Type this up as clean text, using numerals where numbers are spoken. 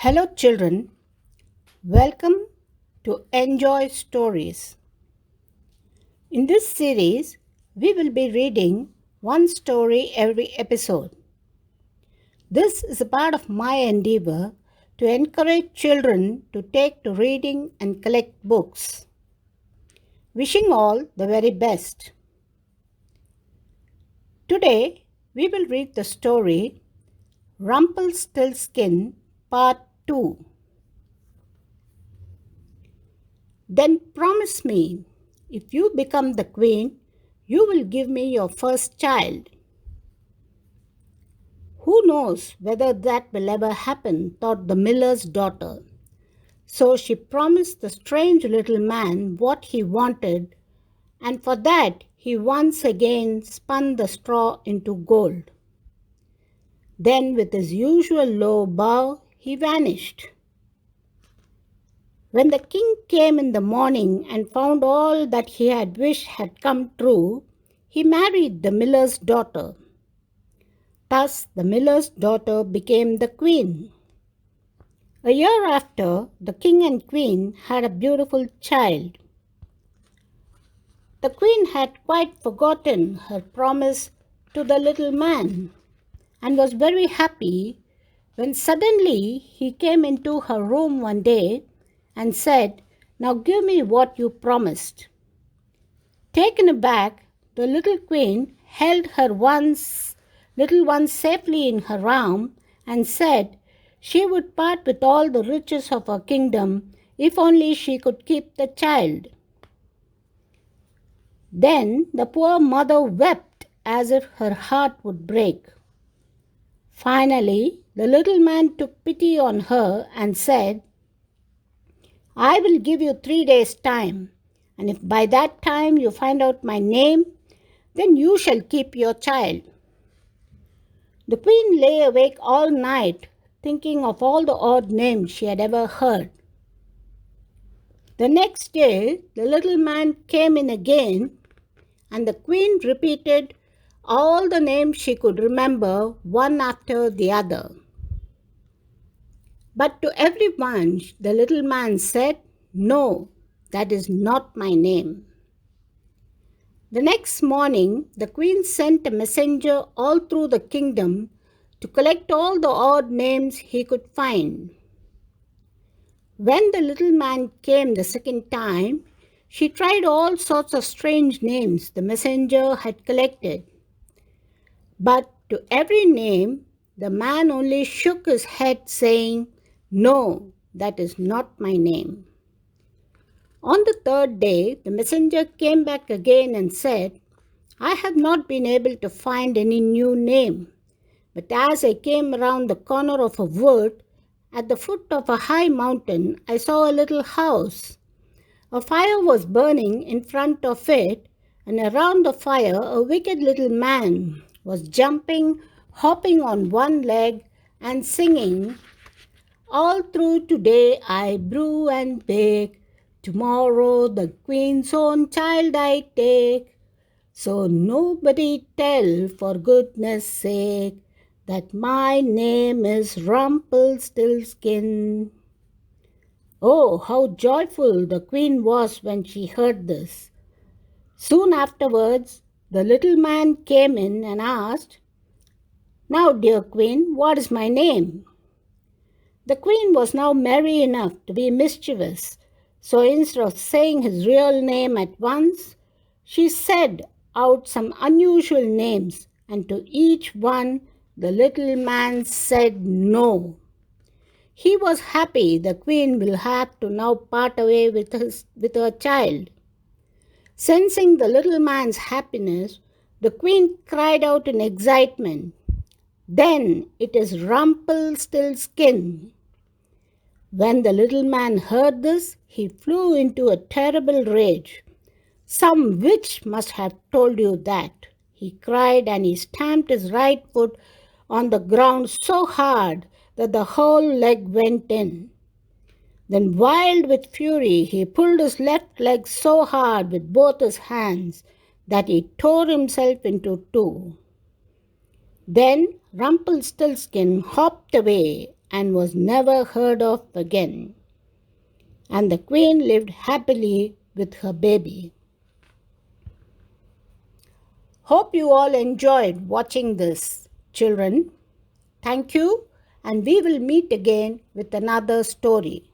Hello, children. Welcome to Enjoy Stories. In this series, we will be reading one story every episode. This is a part of my endeavor to encourage children to take to reading and collect books. Wishing all the very best. Today, we will read the story Rumpelstiltskin Part 2. Then promise me, if you become the queen, you will give me your first child. Who knows whether that will ever happen, thought the miller's daughter. So she promised the strange little man what he wanted, and for that he once again spun the straw into gold. Then, with his usual low bow, he vanished. When the king came in the morning and found all that he had wished had come true, he married the miller's daughter. Thus the miller's daughter became the queen. A year after, the king and queen had a beautiful child. The queen had quite forgotten her promise to the little man and was very happy when suddenly he came into her room one day and said, "Now give me what you promised." Taken aback, the little queen held her little one safely in her arm and said she would part with all the riches of her kingdom if only she could keep the child. Then the poor mother wept as if her heart would break. Finally, the little man took pity on her and said, "I will give you 3 days' time, and if by that time you find out my name, then you shall keep your child." The queen lay awake all night thinking of all the odd names she had ever heard. The next day, the little man came in again, and the queen repeated all the names she could remember one after the other. But to every one, the little man said, "No, that is not my name." The next morning, the queen sent a messenger all through the kingdom to collect all the odd names he could find. When the little man came the second time, she tried all sorts of strange names the messenger had collected. But to every name, the man only shook his head, saying, "No, that is not my name." On the third day, the messenger came back again and said, "I have not been able to find any new name, but as I came around the corner of a wood, at the foot of a high mountain, I saw a little house. A fire was burning in front of it, and around the fire a wicked little man was jumping, hopping on one leg, and singing, 'All through today I brew and bake, tomorrow the queen's own child I take. So nobody tell, for goodness sake, that my name is Rumpelstiltskin.'" Oh, how joyful the queen was when she heard this. Soon afterwards, the little man came in and asked, "Now, dear queen, what is my name?" The queen was now merry enough to be mischievous, so instead of saying his real name at once, she said out some unusual names, and to each one the little man said no. He was happy the queen will have to now part away with her child. Sensing the little man's happiness, the queen cried out in excitement, "Then it is Rumpelstiltskin." When the little man heard this, he flew into a terrible rage. "Some witch must have told you that," he cried, and he stamped his right foot on the ground so hard that the whole leg went in. Then, wild with fury, he pulled his left leg so hard with both his hands that he tore himself into two. Then Rumpelstiltskin hopped away, and was never heard of again. And the queen lived happily with her baby. Hope you all enjoyed watching this, children. Thank you, and we will meet again with another story.